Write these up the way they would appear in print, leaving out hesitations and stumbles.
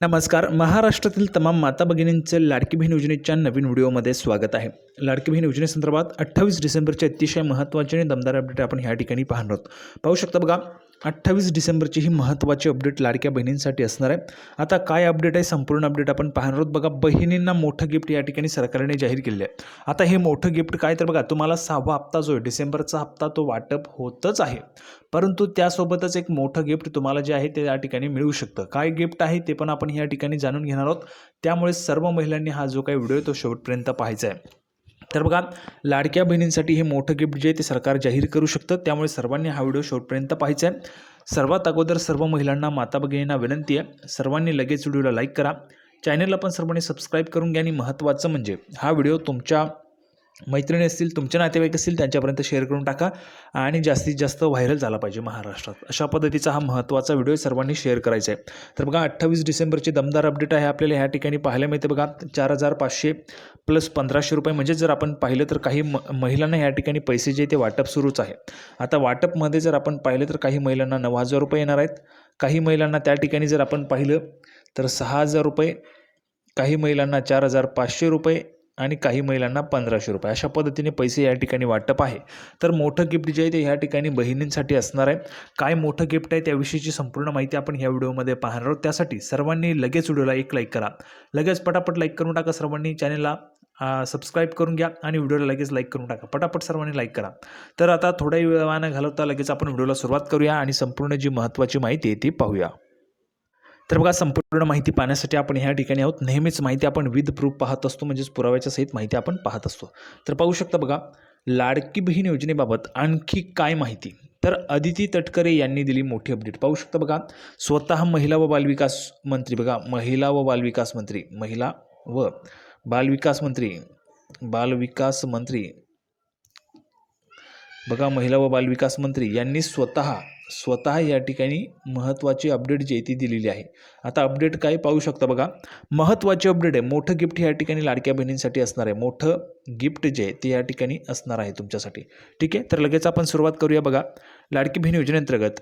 नमस्कार. महाराष्ट्रातील तमाम माता भगिनींचे लाडकी बहीण योजनेच्या नवीन व्हिडिओमध्ये स्वागत आहे. लाडकी बहीण योजनेसंदर्भात 28 डिसेंबरचे अतिशय महत्त्वाचे आणि दमदार अपडेट आपण ह्या ठिकाणी पाहणार आहोत. पाहू शकता बघा, 28 डिसेंबरची ही महत्त्वाची अपडेट लाडक्या बहिणींसाठी असणार आहे. आता काय अपडेट आहे, संपूर्ण अपडेट आपण पाहणार आहोत. बघा, बहिणींना मोठं गिफ्ट या ठिकाणी सरकारने जाहीर केले आहे. आता हे मोठं गिफ्ट काय, तर बघा तुम्हाला 6वा हप्ता जो आहे डिसेंबरचा हप्ता तो वाटप होतच आहे, परंतु त्यासोबतच एक मोठं गिफ्ट तुम्हाला जे आहे ते या ठिकाणी मिळू शकतं. काय गिफ्ट आहे ते पण आपण या ठिकाणी जाणून घेणार आहोत. त्यामुळे सर्व महिलांनी हा जो काही व्हिडिओ आहे तो शेवटपर्यंत पाहायचा आहे. तर बघा, लाडक्या बहिणींसाठी हे मोठं गिफ्ट जे आहे ते सरकार जाहीर करू शकतं, त्यामुळे सर्वांनी हा व्हिडिओ शेवटपर्यंत पाहायचा आहे. सर्वात अगोदर सर्व महिलांना, माता भगिनींना विनंती आहे, सर्वांनी लगेच व्हिडिओला लाईक करा, चॅनलला पण सर्वांनी सबस्क्राईब करून घ्या आणि महत्त्वाचं म्हणजे हा व्हिडिओ तुमच्या मैत्रिणी असतील, तुमचे नातेवाईक असतील त्यांच्यापर्यंत शेअर करून टाका आणि जास्तीत जास्त व्हायरल झाला पाहिजे महाराष्ट्रात. अशा पद्धतीचा हा महत्त्वाचा व्हिडिओ सर्वांनी शेअर करायचा आहे. तर बघा, 28 डिसेंबरची दमदार अपडेट आहे आपल्याला ह्या ठिकाणी पाहायला मिळते. बघा, 4,500 प्लस 1,500 रुपये, म्हणजे जर आपण पाहिलं तर काही महिलांना ह्या ठिकाणी पैसे जे ते वाटप सुरूच आहे. आता वाटपमध्ये जर आपण पाहिलं तर काही महिलांना 9,000 रुपये येणार आहेत, काही महिलांना त्या ठिकाणी जर आपण पाहिलं तर 6,000 रुपये, काही महिलांना 4,500 रुपये आणि काही महिलांना 1,500 रुपये, अशा पद्धतीने पैसे या ठिकाणी वाटप आहे. तर मोठं गिफ्ट जे आहे ते ह्या ठिकाणी बहिणींसाठी असणार आहे. काय मोठं गिफ्ट आहे त्याविषयीची संपूर्ण माहिती आपण ह्या व्हिडिओमध्ये पाहणार आहोत. त्यासाठी सर्वांनी लगेच व्हिडिओला एक लाईक करा, लगेच पटापट लाईक करून टाका. सर्वांनी चॅनलला सबस्क्राईब करून घ्या आणि व्हिडिओला लगेच लाईक करून टाका, पटापट सर्वांनी लाईक करा. तर आता थोड्या वेळानं घालवता लगेच आपण व्हिडिओला सुरुवात करूया आणि संपूर्ण जी महत्त्वाची माहिती आहे ती पाहूया. तर बघा, संपूर्ण माहिती पाहण्यासाठी आपण ह्या ठिकाणी आहोत. नेहमीच माहिती आपण विथ प्रूफ पाहत असतो, म्हणजेच पुराव्याच्या सहित माहिती आपण पाहत असतो. तर पाहू शकता बघा, लाडकी बहीण योजनेबाबत आणखी काय माहिती, तर अदिती तटकरे यांनी दिली मोठी अपडेट. पाहू शकता बघा, स्वतः महिला व बालविकास मंत्री, बघा महिला व बालविकास मंत्री, महिला व बालविकास मंत्री, बालविकास मंत्री बघा, महिला व बालविकास मंत्री यांनी स्वतः या ठिकाणी महत्त्वाची अपडेट जी आहे ती दिलेली आहे. आता अपडेट काय पाहू शकता बघा, महत्त्वाची अपडेट आहे. मोठं गिफ्ट या ठिकाणी लाडक्या बहिणींसाठी असणार आहे. मोठं गिफ्ट जे आहे ते या ठिकाणी असणार आहे तुमच्यासाठी. ठीक आहे, तर लगेच आपण सुरुवात करूया. बघा, लाडकी बहीण योजनेअंतर्गत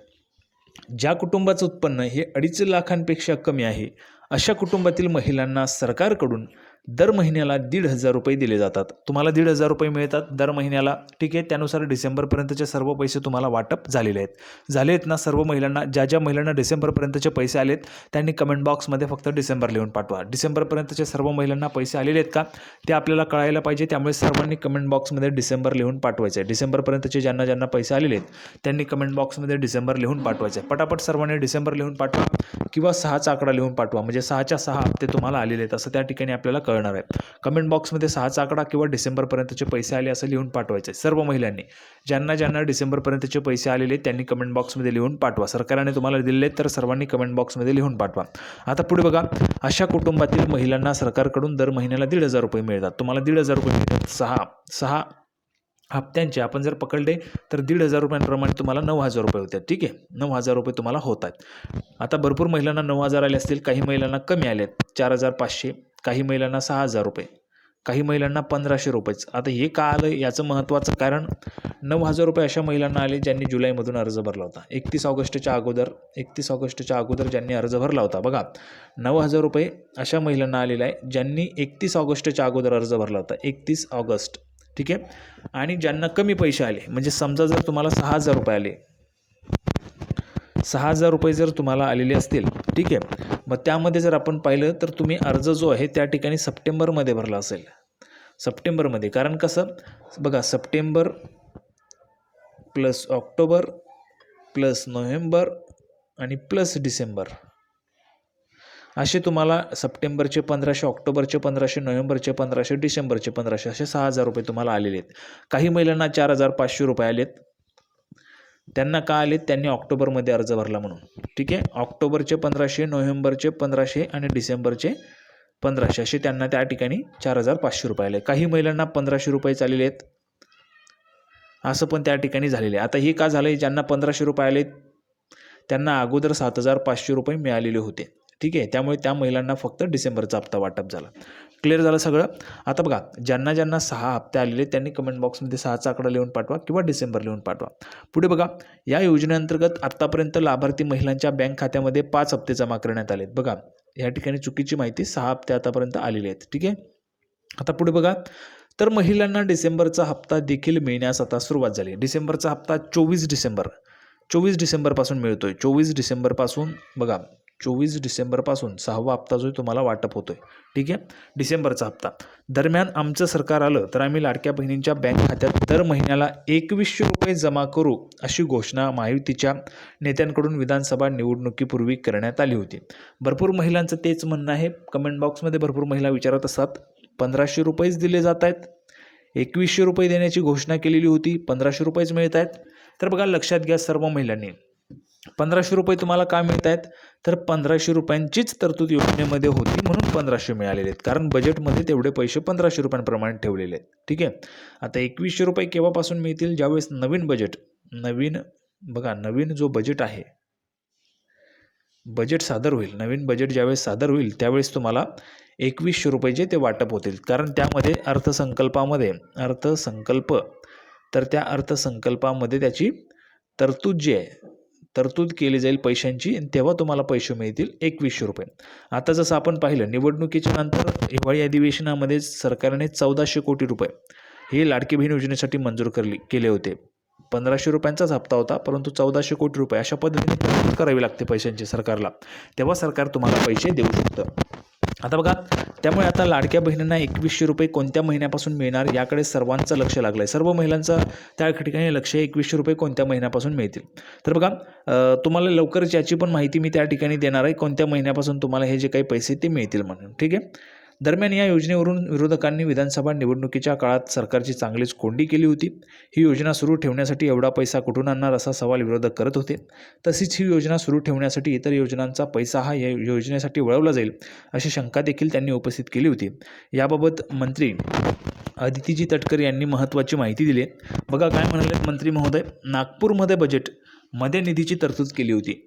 ज्या कुटुंबाचं उत्पन्न हे 2.5 लाखांपेक्षा कमी आहे अशा कुटुंबातील महिलांना सरकारकडून दर महिन्याला 1,500 रुपये दिले जातात. तुम्हाला 1,500 रुपये मिळतात दर महिन्याला. ठीक आहे, त्यानुसार डिसेंबरपर्यंतचे सर्व पैसे तुम्हाला वाटप झालेले आहेत ना. सर्व महिलांना, ज्या महिलांना डिसेंबरपर्यंतचे पैसे आलेत त्यांनी कमेंट बॉक्समध्ये फक्त डिसेंबर लिहून पाठवा. डिसेंबरपर्यंतचे सर्व महिलांना पैसे आलेले आहेत का ते आपल्याला कळायला पाहिजे, त्यामुळे सर्वांनी कमेंट बॉक्समध्ये डिसेंबर लिहून पाठवायचं आहे. डिसेंबरपर्यंतचे ज्यांना पैसे आलेले आहेत त्यांनी कमेंट बॉक्समध्ये डिसेंबर लिहून पाठवायचं आहे. पटापट सर्वांनी डिसेंबर लिहून पाठवा किंवा 6चा आकडा लिहून पाठवा, म्हणजे 6च्या 6 हप्ते तुम्हाला आलेले आहेत असं त्या ठिकाणी आपल्याला कळणार आहे. कमेंट बॉक्समध्ये 6चा आकडा किंवा डिसेंबरपर्यंतचे पैसे आले असं लिहून पाठवायचे आहे. सर्व महिलांनी, ज्यांना डिसेंबरपर्यंतचे पैसे आलेले आहेत त्यांनी कमेंट बॉक्समध्ये लिहून पाठवा. सरकारने तुम्हाला दिलेले आहेत तर सर्वांनी कमेंट बॉक्समध्ये लिहून पाठवा. आता पुढे बघा, अशा कुटुंबातील महिलांना सरकारकडून दर महिन्याला 1,500 रुपये मिळतात. तुम्हाला 1,500 रुपये मिळतात. 6 हप्त्यांचे आपण जर पकडले तर 1,500 रुपयांप्रमाणे तुम्हाला 9,000 रुपये होतात. ठीक आहे, 9,000 रुपये तुम्हाला होत आहेत. आता भरपूर महिलांना 9,000 आले असतील, काही महिलांना कमी आले आहेत 4,500, काही महिलांना 6,000 रुपये, काही महिलांना 1,500 रुपयेच. आता हे का आलं याचं महत्त्वाचं कारण, 9,000 रुपये अशा महिलांना आले ज्यांनी जुलैमधून अर्ज भरला होता. 31 ऑगस्टच्या अगोदर ज्यांनी अर्ज भरला होता. बघा, 9,000 रुपये अशा महिलांना आलेला आहे ज्यांनी 31 ऑगस्टच्या अगोदर अर्ज भरला होता. 31 ऑगस्ट. ठीक आहे, आणि ज्यांना कमी पैसे आले, म्हणजे समजा जर तुम्हाला 6,000 रुपये आले, 6,000 रुपये जर तुम्हाला आलेले असतील, ठीक आहे, मग त्यामध्ये जर आपण पाहिलं तर तुम्ही अर्ज जो आहे त्या ठिकाणी सप्टेंबरमध्ये भरला असेल. सप्टेंबरमध्ये, कारण कसं बघा, September plus October plus November आणि प्लस डिसेंबर, असे तुम्हाला सप्टेंबरचे 1,500, ऑक्टोबरचे 1,500, नोव्हेंबरचे 1,500, डिसेंबरचे 1,500, असे 6,000 रुपये तुम्हाला आलेले आहेत. काही महिलांना 4,500 रुपये आलेत. त्यांना का आलेत, त्यांनी ऑक्टोबरमध्ये अर्ज भरला म्हणून. ठीक आहे, ऑक्टोबरचे 1,500, नोव्हेंबरचे 1,500 आणि डिसेंबरचे 1,500, असे त्यांना त्या ठिकाणी 4,500 रुपये आले. काही महिलांना 1,500 रुपये आलेले आहेत, असं पण त्या ठिकाणी झालेले आहे. आता हे का झालं, ज्यांना 1,500 रुपये आले त्यांना अगोदर 7,500 रुपये मिळालेले होते. ठीक आहे. त्यामुळे त्या महिलांना फक्त डिसेंबरचा हप्ता वाटप झाला. क्लिअर झालं सगळं. आता बघा, ज्यांना ज्यांना 6 हप्ते आलेले त्यांनी कमेंट बॉक्समध्ये 6चा आकडा लिहून पाठवा किंवा डिसेंबर लिहून पाठवा. पुढे बघा, या योजनेअंतर्गत आत्तापर्यंत लाभार्थी महिलांच्या बँक खात्यामध्ये 5 हप्ते जमा करण्यात आलेत. बघा, या ठिकाणी चुकीची माहिती, 6 हप्ते आतापर्यंत आलेले आहेत. ठीक आहे. आता पुढे बघा, तर महिलांना डिसेंबरचा हप्ता देखील मिळण्यास आता सुरुवात झाली. डिसेंबरचा हप्ता 24 डिसेंबरपासून मिळतोय. 24 डिसेंबरपासून बघा, 24 डिसेंबरपासून 6वा हप्ता जो तुम्हाला वाटप होतोय. ठीक आहे. डिसेंबरचा हप्ता दरम्यान आमचं सरकार आलं तर आम्ही लाडक्या बहिणींच्या बँक खात्यात दर महिन्याला 2100 रुपये जमा करू, अशी घोषणा महायुतीच्या नेत्यांकडून विधानसभा निवडणुकीपूर्वी करण्यात आली होती. भरपूर महिलांचं तेच म्हणणं आहे. कमेंट बॉक्समध्ये भरपूर महिला विचारत असतात, 1500 रुपयेच दिले जात आहेत, 2100 रुपये देण्याची घोषणा केलेली होती, 1500 रुपयेच मिळत आहेत. तर बघा, लक्षात घ्या सर्व महिलांनी, 1500 रुपये तुम्हाला का मिळत आहेत, तर 1500 रुपयांचीच तरतूद योजनेमध्ये होती म्हणून 1500 मिळालेले आहेत. कारण बजेटमध्ये तेवढे पैसे 1500 रुपयांप्रमाणे ठेवलेले आहेत. ठीक आहे. आता 2100 रुपये केव्हापासून मिळतील, ज्यावेळेस नवीन जो बजेट आहे, बजेट सादर होईल, नवीन बजेट ज्यावेळेस सादर होईल त्यावेळेस तुम्हाला 2100 रुपये जे ते वाटप होतील. कारण त्यामध्ये त्या अर्थसंकल्पामध्ये त्याची तरतूद जी आहे, तरतूद केली जाईल पैशांची, तेव्हा तुम्हाला पैसे मिळतील 2100 रुपये. आता जसं आपण पाहिलं, निवडणुकीच्या नंतर हिवाळी अधिवेशनामध्ये सरकारने 1400 कोटी रुपये हे लाडकी बहीण योजनेसाठी मंजूर केले होते. 1500 रुपयांचाच हप्ता होता, परंतु 1400 कोटी रुपये अशा पद्धतीने तरतूद करावी लागते पैशांची सरकारला, तेव्हा सरकार तुम्हाला पैसे देऊ शकतं. आता बघा, त्यामुळे आता लाडक्या बहिणींना 2100 रुपये कोणत्या महिन्यापासून मिळणार याकडे सर्वांचं लक्ष लागलं आहे. सर्व महिलांचं त्या ठिकाणी लक्ष आहे, 2100 रुपये कोणत्या महिन्यापासून मिळतील. तर बघा, तुम्हाला लवकरच याची पण माहिती मी त्या ठिकाणी देणार आहे, कोणत्या महिन्यापासून तुम्हाला हे जे काही पैसे ते मिळतील म्हणून. ठीक आहे. दरम्यान या योजनेवरून विरोधकांनी विधानसभा निवडणुकीच्या काळात सरकारची चांगलीच कोंडी केली होती. ही योजना सुरू ठेवण्यासाठी एवढा पैसा कुठून आणणार असा सवाल विरोधक करत होते. तशीच ही योजना सुरू ठेवण्यासाठी इतर योजनांचा पैसा हा या योजनेसाठी वळवला जाईल अशी शंका देखील त्यांनी उपस्थित केली होती. याबाबत मंत्री अदितीजी तटकरे यांनी महत्त्वाची माहिती दिली. बघा काय म्हणाले मंत्री महोदय, नागपूरमध्ये बजेटमध्ये निधीची तरतूद केली होती.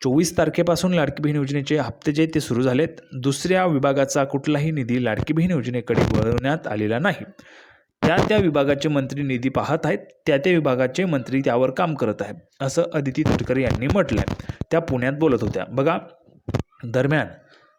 24 तारखेपासून लाडकी बहीण योजनेचे हप्ते जे ते सुरू झालेत. दुसऱ्या विभागाचा कुठलाही निधी लाडकी बहीण योजनेकडे वळवण्यात आलेला नाही. त्या विभागाचे मंत्री निधी पाहत आहेत, त्या विभागाचे मंत्री त्यावर काम करत आहेत, असं अदिती तटकरे यांनी म्हटलं आहे. त्या पुण्यात बोलत होत्या. बघा, दरम्यान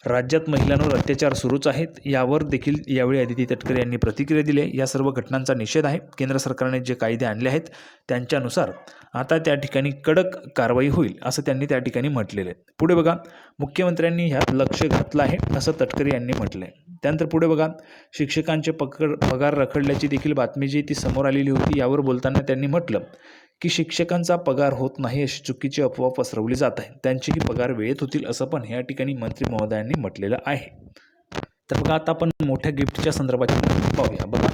राज्यात महिलांवर अत्याचार सुरूच आहेत, यावर देखील यावेळी अदिती तटकरे यांनी प्रतिक्रिया दिली. या सर्व घटनांचा निषेध आहे. केंद्र सरकारने जे कायदे आणले आहेत त्यांच्यानुसार आता त्या ठिकाणी कडक कारवाई होईल, असं त्यांनी त्या ठिकाणी म्हटलेलं आहे. पुढे बघा, मुख्यमंत्र्यांनी ह्यात लक्ष घातलं आहे, असं तटकरे यांनी म्हटलं आहे. त्यानंतर पुढे बघा, शिक्षकांचे पगार रखडल्याची देखील बातमी जी ती समोर आलेली होती. यावर बोलताना त्यांनी म्हटलं की शिक्षकांचा पगार होत नाही अशी चुकीची अफवा पसरवली जात आहे, त्यांचेही पगार वेळेत होतील, असं पण या ठिकाणी मंत्री महोदयांनी म्हटलेलं आहे. तर बघा, आता आपण मोठ्या गिफ्टच्या संदर्भात पाहूया. बघा,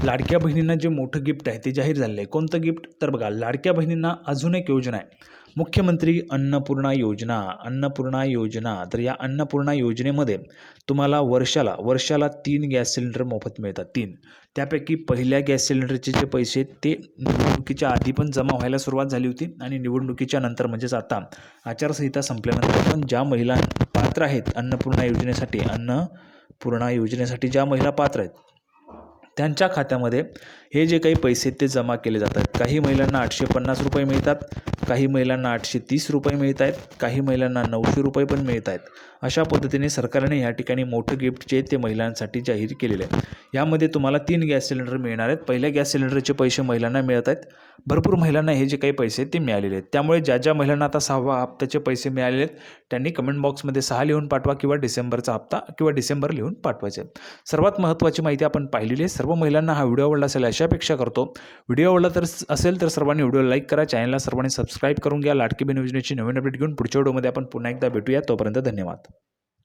लाडक्या बहिणींना जे मोठं गिफ्ट आहे ते जाहीर झालेलं आहे. कोणतं गिफ्ट, तर बघा, लाडक्या बहिणींना अजून एक योजना आहे, मुख्यमंत्री अन्नपूर्णा योजना. तर या अन्नपूर्णा योजनेमध्ये तुम्हाला वर्षाला 3 गॅस सिलेंडर मोफत मिळतात. 3 त्यापैकी पहिल्या गॅस सिलेंडरचे जे पैसे ते निवडणुकीच्या आधी पण जमा व्हायला सुरुवात झाली होती आणि निवडणुकीच्या नंतर म्हणजेच आता आचारसंहिता संपल्यानंतर पण ज्या महिला पात्र आहेत अन्नपूर्णा योजनेसाठी ज्या महिला पात्र आहेत त्यांच्या खात्यामध्ये हे जे काही पैसे ते जमा केले जातात. काही महिलांना 850 रुपये मिळतात, काही महिलांना 830 रुपये मिळत आहेत, काही महिलांना 900 रुपये पण मिळत आहेत. अशा पद्धतीने सरकारने या ठिकाणी मोठं गिफ्ट जे ते महिलांसाठी जाहीर केलेलं आहे. यामध्ये तुम्हाला 3 गॅस सिलेंडर मिळणार आहेत. पहिल्या गॅस सिलेंडरचे पैसे महिलांना मिळत आहेत. भरपूर महिलांना हे जे काही पैसे ते मिळालेले आहेत. त्यामुळे ज्या महिलांना आता 6व्या हप्त्याचे पैसे मिळालेले आहेत त्यांनी कमेंट बॉक्समध्ये 6 लिहून पाठवा किंवा डिसेंबरचा हप्ता किंवा डिसेंबर लिहून पाठवायचे. सर्वात महत्त्वाची माहिती आपण पाहिलेली आहे. सर्व महिलांना हा व्हिडिओ आवडला असेल अशी अपेक्षा करतो. व्हिडिओ आवडला असेल तर सर्वांनी व्हिडिओ लाईक करा, चॅनलला सर्वांनी सबस्क्राईब करून घ्या. लाडकी बहीण योजनेची नवीन अपडेट घेऊन पुढच्या व्हिडिओमध्ये आपण पुन्हा एकदा भेटूया. तोपर्यंत धन्यवाद.